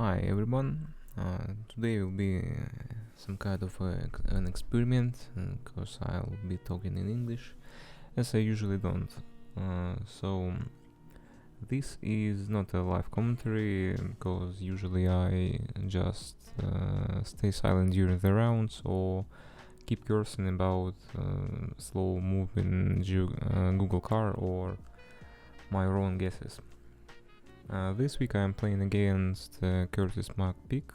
Hi everyone, today will be some kind of an experiment because I'll be talking in English as I usually don't. So this is not a live commentary because usually I just stay silent during the rounds or keep cursing about slow moving Google car or my wrong guesses. This week I am playing against Curtis McPeek,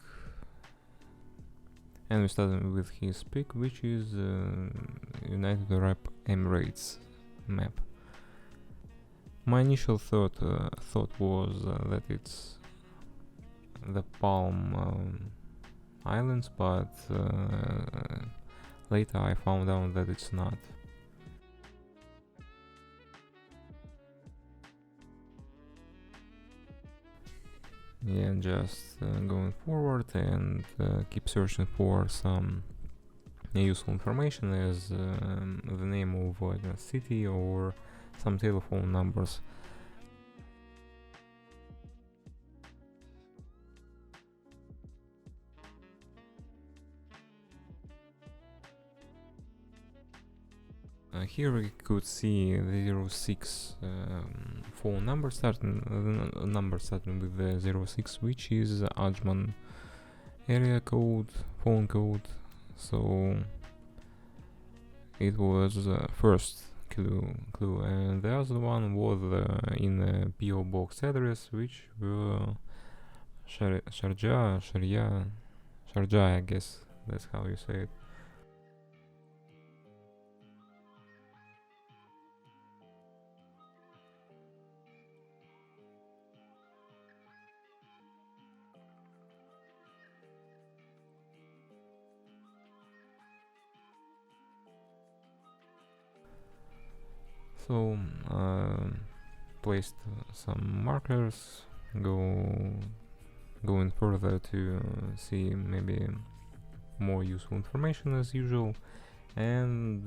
and we're starting with his pick, which is United Arab Emirates map. My initial thought was that it's the Palm Islands, but later I found out that it's not. Yeah, just going forward and keep searching for some useful information as the name of a city or some telephone numbers. Here we could see the 06 phone number starting with the 06, which is Ajman area code, phone code. So it was first clue, and the other one was in the PO box address, which were Sharjah, I guess that's how you say it. So placed some markers, going further to see maybe more useful information as usual, and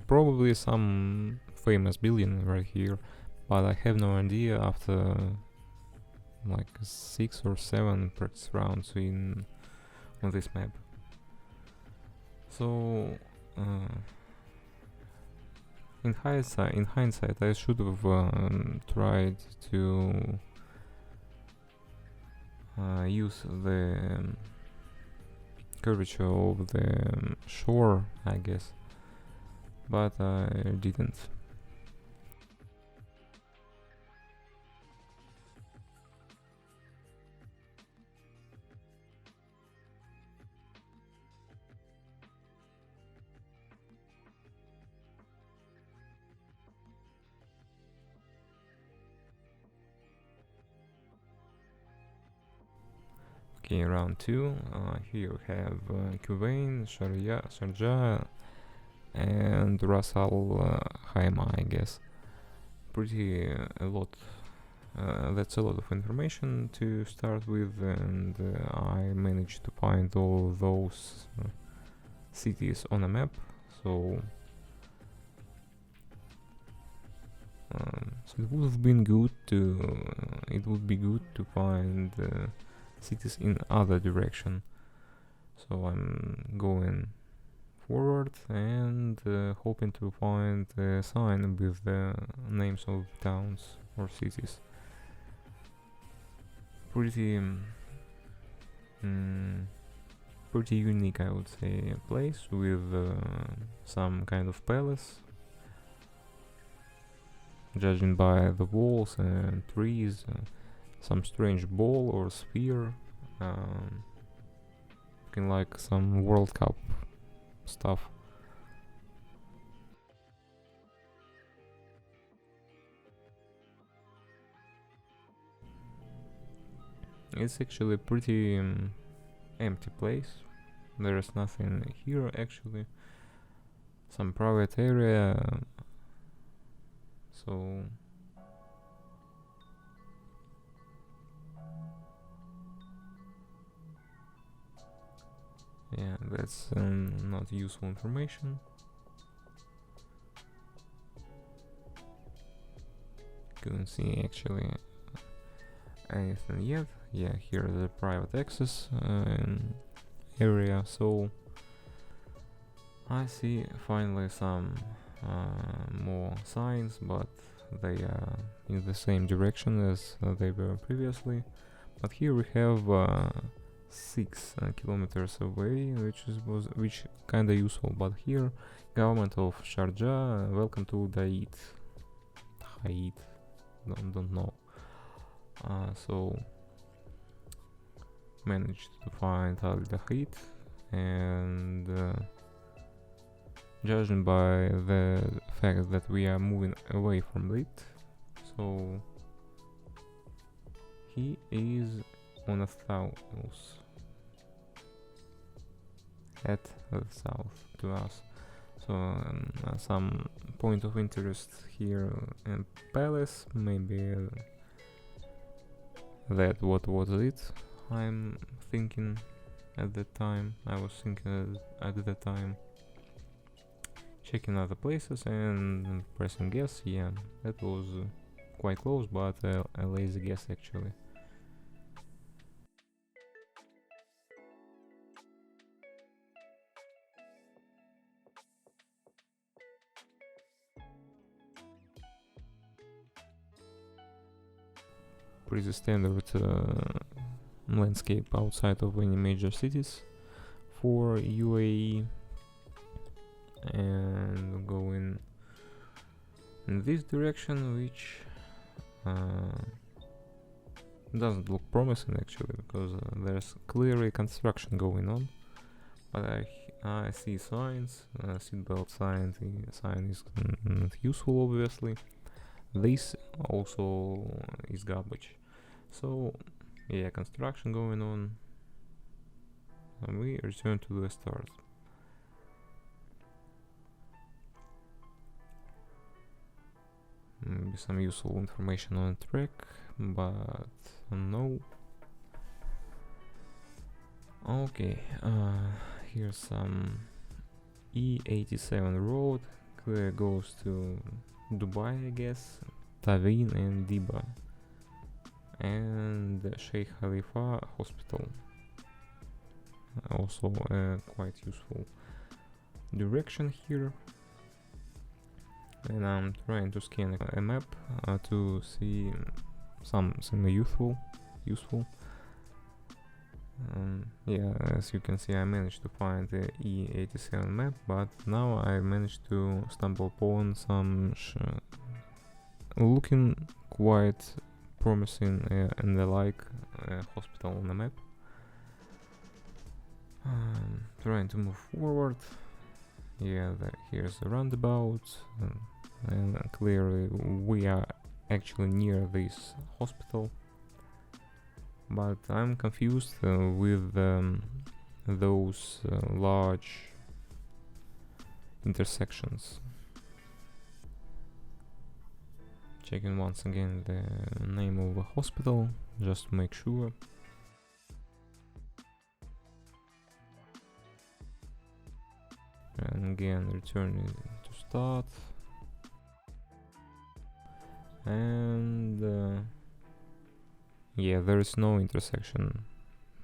probably some famous building right here, but I have no idea after like 6 or 7 practice rounds on this map. So in hindsight, I should have tried to use the curvature of the shore, I guess, but I didn't. Okay, round 2. Here we have Kuwait, Sharjah, and Ras Al Khaimah, I guess. Pretty a lot. That's a lot of information to start with, and I managed to find all those cities on a map. So it would have been good to. It would be good to find cities in other direction. So I'm going forward and hoping to find a sign with the names of towns or cities. Pretty unique, I would say, place with some kind of palace, judging by the walls and trees. Some strange ball or sphere, looking like some World Cup stuff. It's actually a pretty empty place. There is nothing here actually. Some private area. So yeah, that's not useful information. You can see actually anything yet. Yeah, here is the private access area. So I see finally some more signs, but they are in the same direction as they were previously. But here we have 6 kilometers away, which kinda useful. But here, government of Sharjah, welcome to Dait. Haid, don't know. So managed to find Al Dahid, and judging by the fact that we are moving away from it, so he is on the south, at the south to us. So some point of interest here in palace, maybe that what was it, I'm thinking at the time. I was thinking at the time, checking other places and pressing guess. Yeah, that was quite close, but a lazy guess actually. Pretty standard landscape outside of any major cities for UAE, and going in this direction, which doesn't look promising actually, because there's clearly construction going on. But I see signs, seatbelt sign is not useful obviously. This also is garbage. So yeah, construction going on, and we return to the start. Maybe some useful information on the track, but no. Okay, here's some E87 road, clear goes to Dubai, I guess, Tawin and Diba, and Sheikh Khalifa Hospital. Also quite useful direction here. And I'm trying to scan a map to see something useful. Yeah, as you can see, I managed to find the E87 map, but now I managed to stumble upon some looking quite promising and the like hospital on the map. Trying to move forward. Yeah, here's the roundabout, and clearly we are actually near this hospital. But I'm confused with those large intersections. Checking once again the name of the hospital, just to make sure. And again, returning to start. And yeah, there is no intersection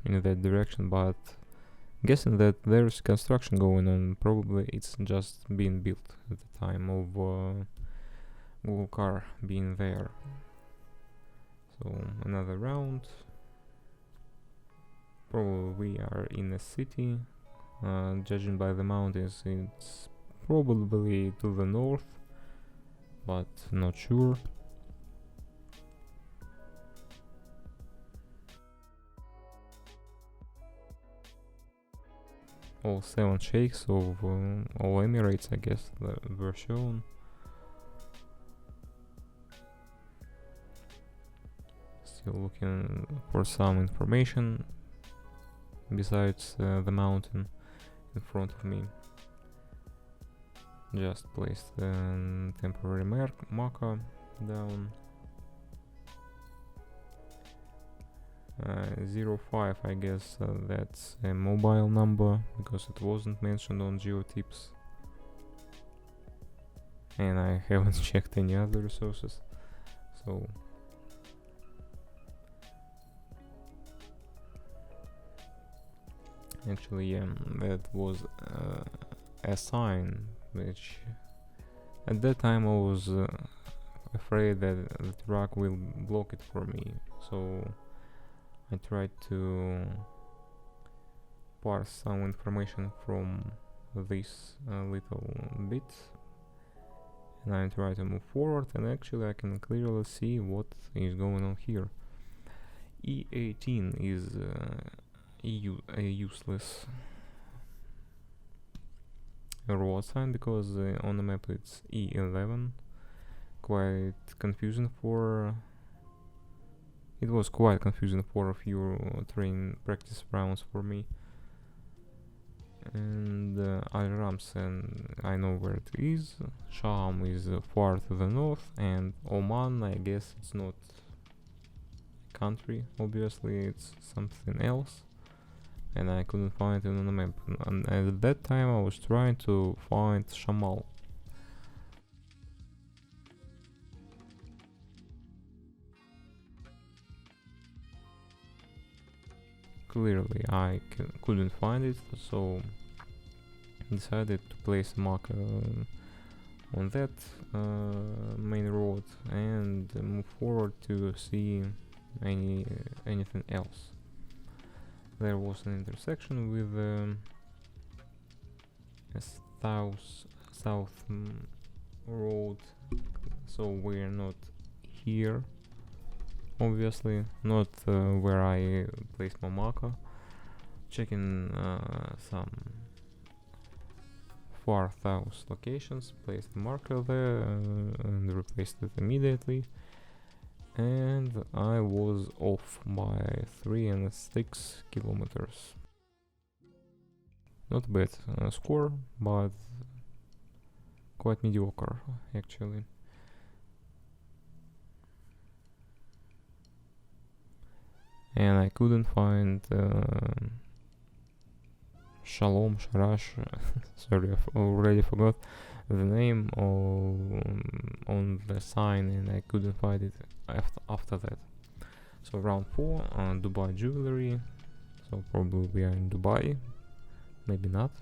in that direction, but guessing that there's construction going on, probably it's just being built at the time of Google car being there. So another round. Probably we are in a city. Judging by the mountains, it's probably to the north, but not sure. All 7 sheikhs of all Emirates, I guess, that were shown. Still looking for some information besides the mountain in front of me. Just placed a temporary marker down. 05, I guess that's a mobile number, because it wasn't mentioned on geotips, and I haven't checked any other resources. So Actually, yeah, that was a sign which at that time I was afraid that the truck will block it for me, so I tried to parse some information from this little bit, and I try to move forward, and actually I can clearly see what is going on here. E18 is a useless road sign because on the map it's E11. Quite confusing for it was quite confusing for a few train practice rounds for me. And Al Ramsen, I know where it is. Sham is far to the north, and Oman, I guess it's not a country, obviously it's something else, and I couldn't find it on the map. And at that time I was trying to find Shamal. Clearly I couldn't find it, so decided to place a marker on that main road and move forward to see anything else. There was an intersection with a south road, so we're not here, obviously not where I placed my marker. Checking some far south locations, placed the marker there and replaced it immediately, and I was off by 3.6 kilometers. Not bad score, but quite mediocre actually. And I couldn't find Shalom, Sharash, sorry, I already forgot the name on the sign, and I couldn't find it after that. So round 4, Dubai Jewelry, so probably we are in Dubai, maybe not.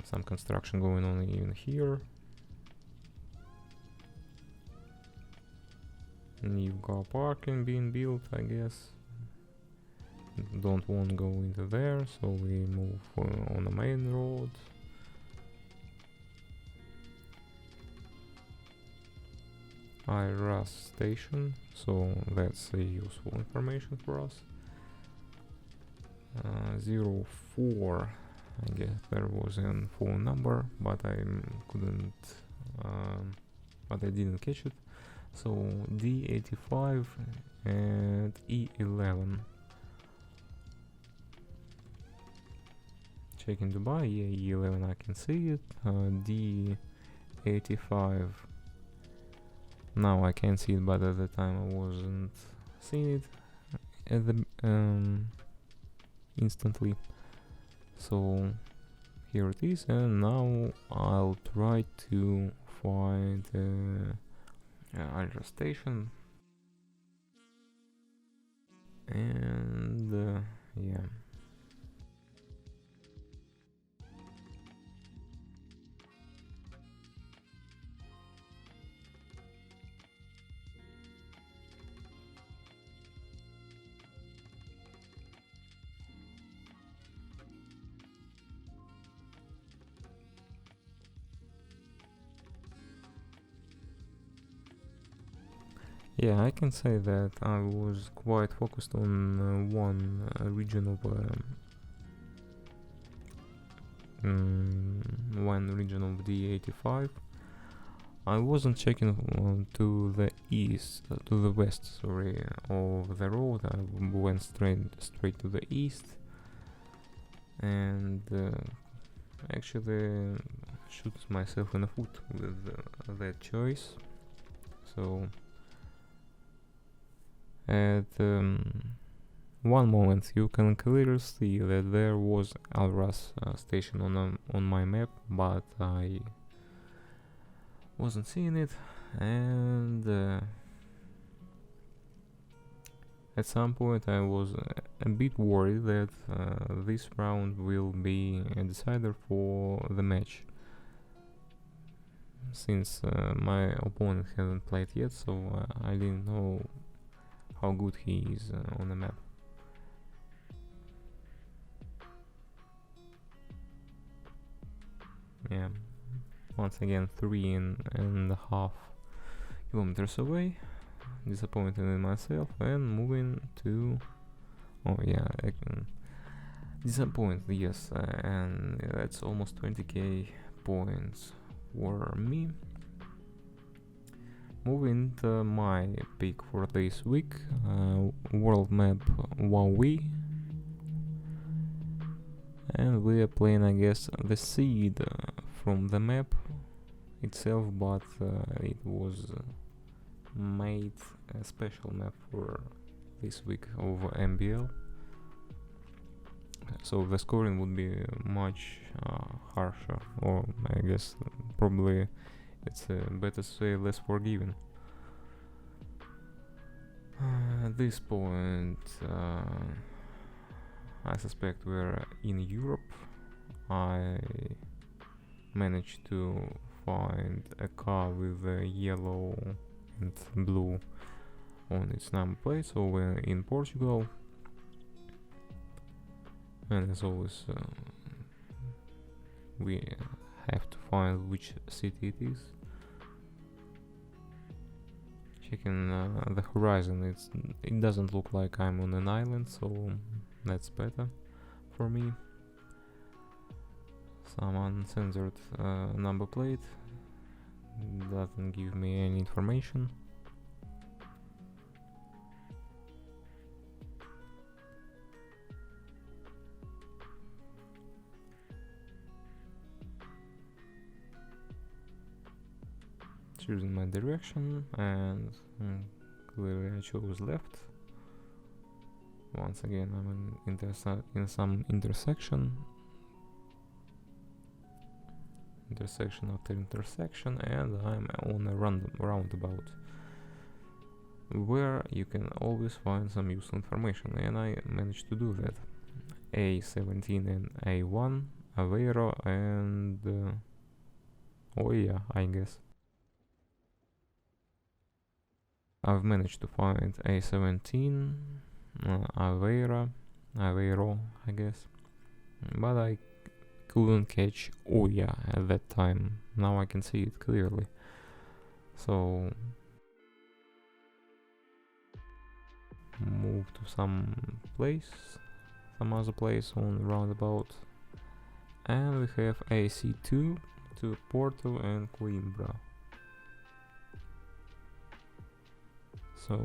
Some construction going on even here. New car parking being built, I guess. Don't want to go into there, so we move on the main road. Iras station, so that's useful information for us. 04, I guess there was a phone number, but I couldn't, but I didn't catch it. So D85 and E11. Checking Dubai, yeah, E11 I can see it. D85 now I can see it, but at the time I wasn't seeing it at the instantly. So here it is, and now I'll try to find Alra station, and yeah. Yeah, I can say that I was quite focused on one region of D85. I wasn't checking to the east, to the west, sorry, of the road. I went straight to the east, and actually shoot myself in the foot with that choice. So at one moment you can clearly see that there was Alras station on my map, but I wasn't seeing it, and At some point I was a bit worried that this round will be a decider for the match, since my opponent hasn't played yet, so I didn't know how good he is on the map. Yeah, once again 3.5 kilometers away, disappointed in myself and moving to, oh yeah, disappointed, yes, and that's almost 20k points for me. Moving to my pick for this week, world map Wowee, and we are playing, I guess, the seed from the map itself, but it was made a special map for this week of MBL, so the scoring would be much harsher, or I guess probably it's better to say less forgiving. At this point, I suspect we're in Europe. I managed to find a car with yellow and blue on its number plate, so we're in Portugal. And as always, we have to find which city it is. Checking the horizon, it doesn't look like I'm on an island, so that's better for me. Some uncensored number plate doesn't give me any information. Choosing my direction, and clearly I chose left. Once again, I'm in some intersection after intersection, and I'm on a roundabout where you can always find some useful information, and I managed to do that. A17 and A1, Aveiro, and oh yeah, I guess I've managed to find A17, Aveiro, I guess, but I couldn't catch Oya at that time. Now I can see it clearly. So move to some other place on roundabout, and we have AC2 to Porto and Coimbra. So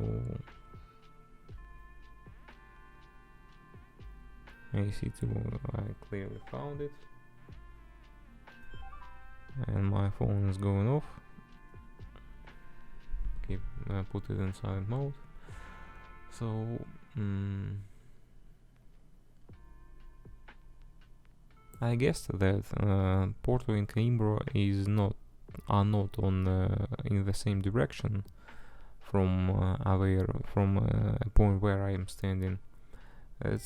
AC2, I clearly found it, and my phone is going off. Put it in silent mode. So I guess that Porto and Coimbra are not on in the same direction from Aveiro, from a point where I am standing. It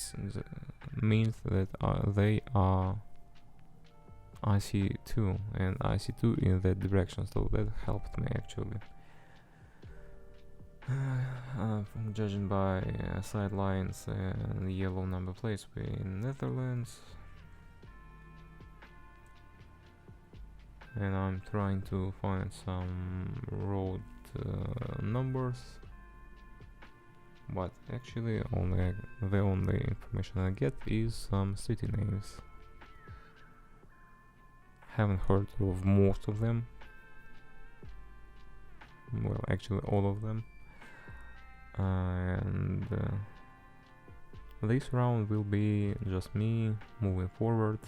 means that they are IC2 and IC2 in that direction, so that helped me actually. From judging by sidelines and yellow number plates, we're in Netherlands, and I'm trying to find some road numbers, but actually the only information I get is some city names. Haven't heard of most of them, well, actually all of them, and this round will be just me moving forward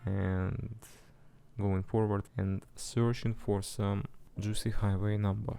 and going forward and searching for some juicy highway number.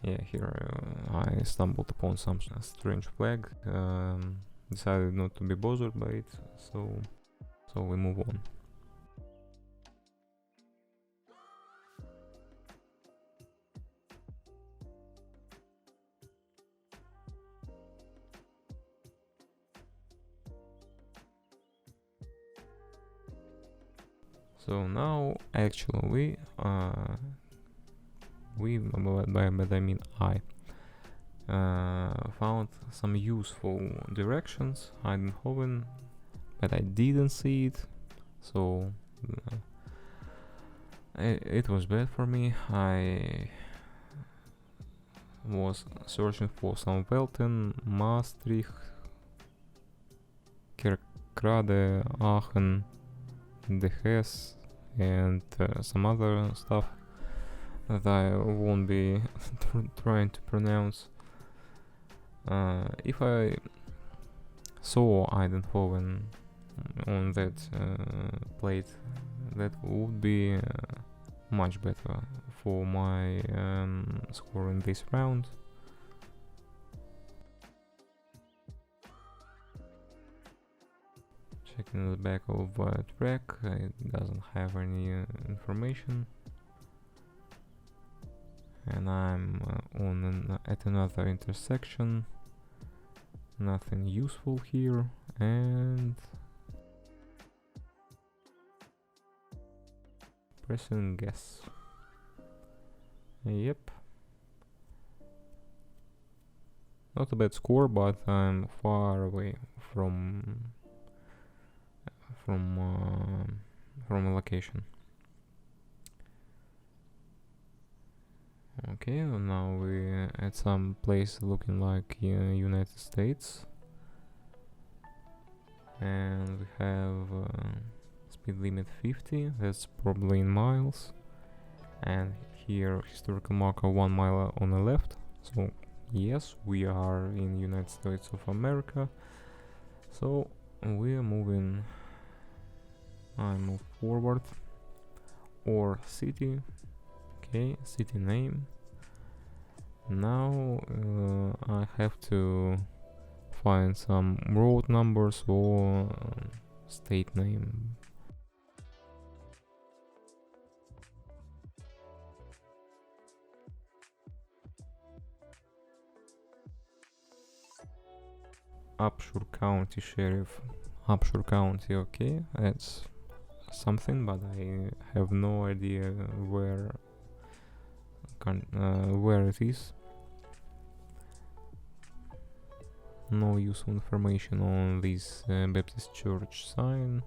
yeah, here I stumbled upon some strange flag. Decided not to be bothered by it, so we move on. So now actually but I mean I found some useful directions Eindhoven, but I didn't see it, so it was bad for me. I was searching for some Velten, Maastricht, Kerkrade, Aachen, The Hesse, and some other stuff that I won't be trying to pronounce. If I saw Eindhoven on that plate, that would be much better for my score in this round. Checking the back of track, it doesn't have any information, and I'm at another intersection. Nothing useful here, and pressing guess. Yep. Not a bad score, but I'm far away from a location. Okay, now we're at some place looking like United States, and we have speed limit 50, that's probably in miles, and here historical marker 1 mile on the left. So yes, we are in United States of America, so we are moving. I move forward, or city. Okay, city name. Now I have to find some road numbers or state name. Upshur County Sheriff. Upshur County, okay, that's something, but I have no idea where it is. No useful information on this Baptist church sign.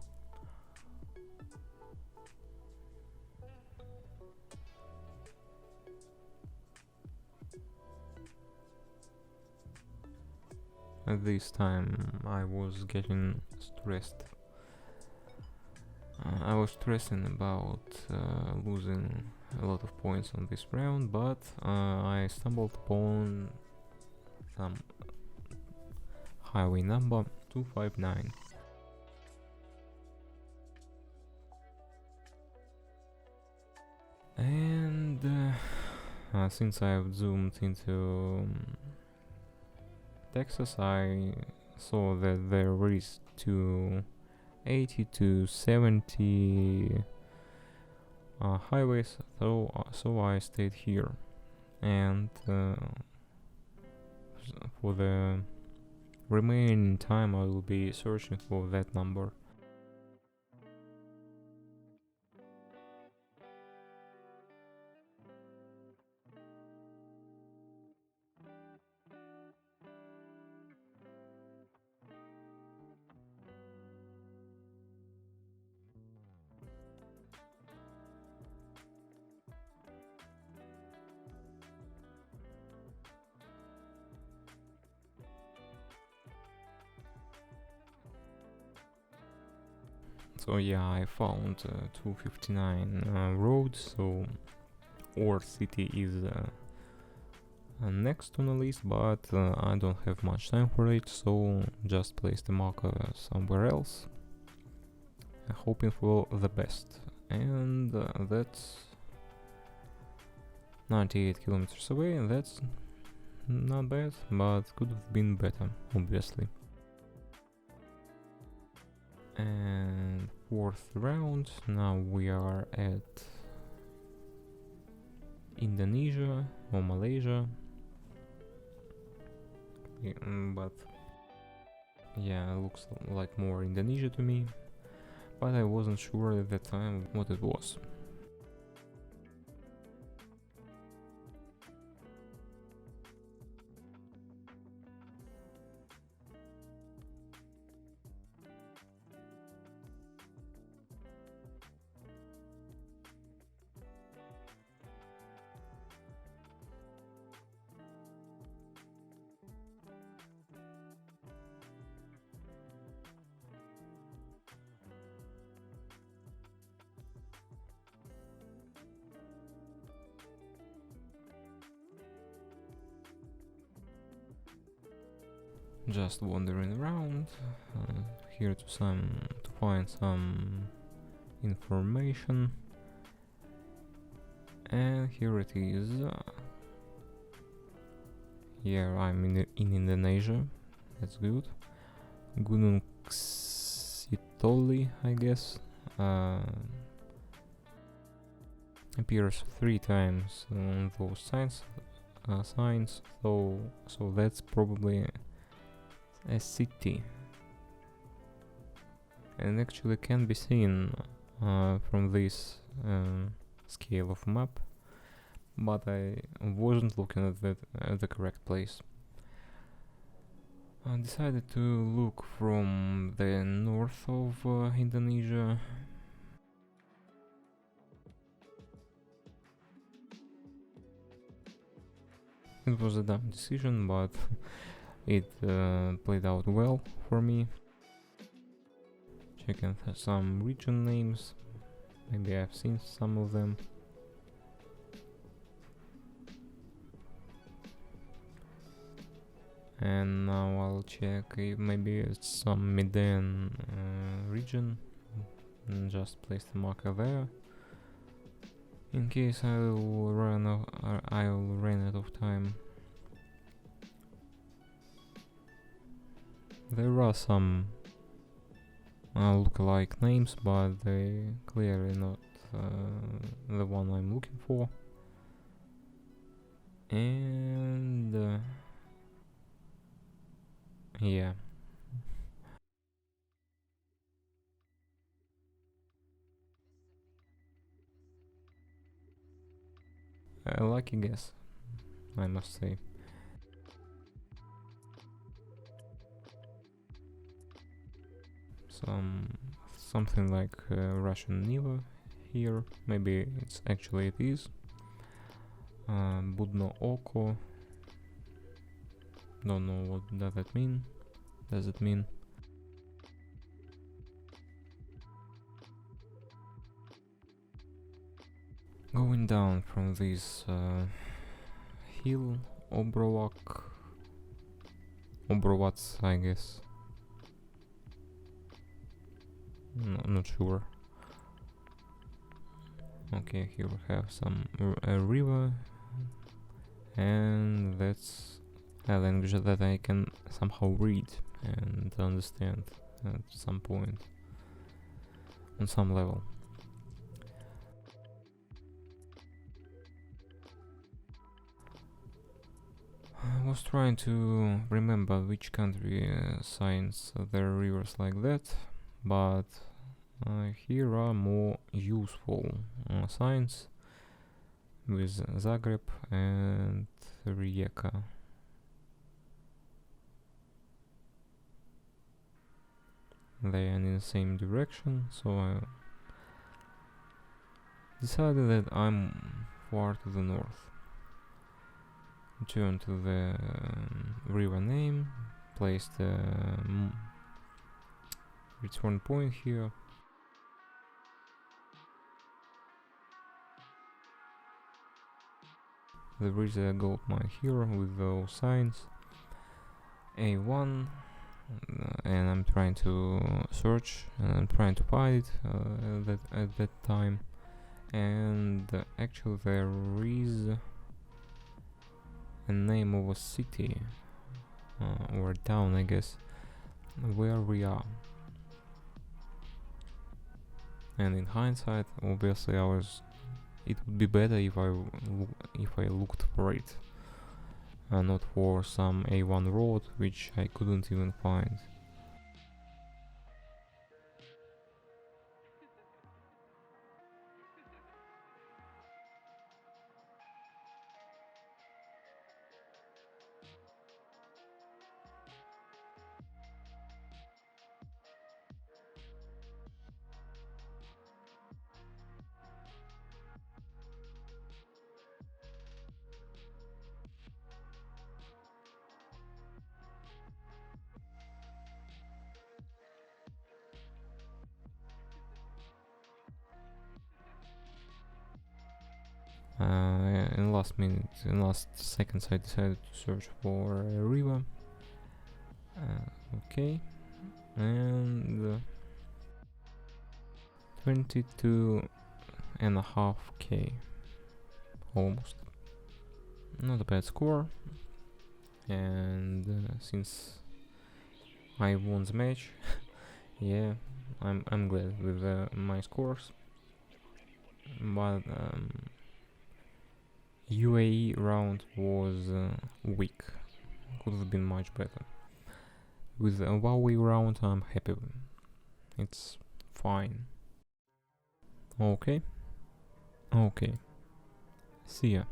At this time I was getting stressed. I was stressing about losing a lot of points on this round, but I stumbled upon some highway number 259. And since I've zoomed into Texas, I saw that there is 280 to 70 highways, so I stayed here, and for the remaining time I will be searching for that number. So yeah, I found 259 roads, so our city is next on the list, but I don't have much time for it, so just place the marker somewhere else, hoping for the best. And that's 98 kilometers away, and that's not bad, but could have been better, obviously. And fourth round, now we are at Indonesia or Malaysia. Yeah, but yeah, it looks like more Indonesia to me, but I wasn't sure at that time what it was. Just wandering around here to find some information, and here it is. Here I'm in Indonesia. That's good. Gunung Sitoli, I guess, appears 3 times on those signs. So that's probably a city, and actually can be seen from this scale of map, but I wasn't looking at the correct place. I decided to look from the north of Indonesia. It was a dumb decision, but it played out well for me. Checking some region names, maybe I've seen some of them. And now I'll check if maybe it's some Medan region, and just place the marker there in case I'll run out of time. There are some look-alike names, but they clearly not the one I'm looking for. And yeah. A lucky guess, I must say. Something like Russian Niva here. Maybe it is. Budno Oko. Don't know what does that mean. Does it mean? Going down from this hill, Obrovac, I guess. No, not sure. Okay, here we have some river, and that's a language that I can somehow read and understand at some point, on some level. I was trying to remember which country signs their rivers like that, but here are more useful signs with Zagreb and Rijeka. They are in the same direction, so I decided that I'm far to the north. Turn to the river name, place the return point here. There is a gold mine here with those signs. A1, and I'm trying to search and I'm trying to find it at that time, and actually there is a name of a city or a town, I guess, where we are. And in hindsight, obviously, it would be better if I looked for it, not for some A1 road which I couldn't even find. In last seconds, I decided to search for a river. Okay, and 22.5k, almost. Not a bad score. And since I won the match, yeah, I'm glad with my scores. But UAE round was weak. Could have been much better. With a Wowee round, I'm happy. It's fine. Okay. See ya.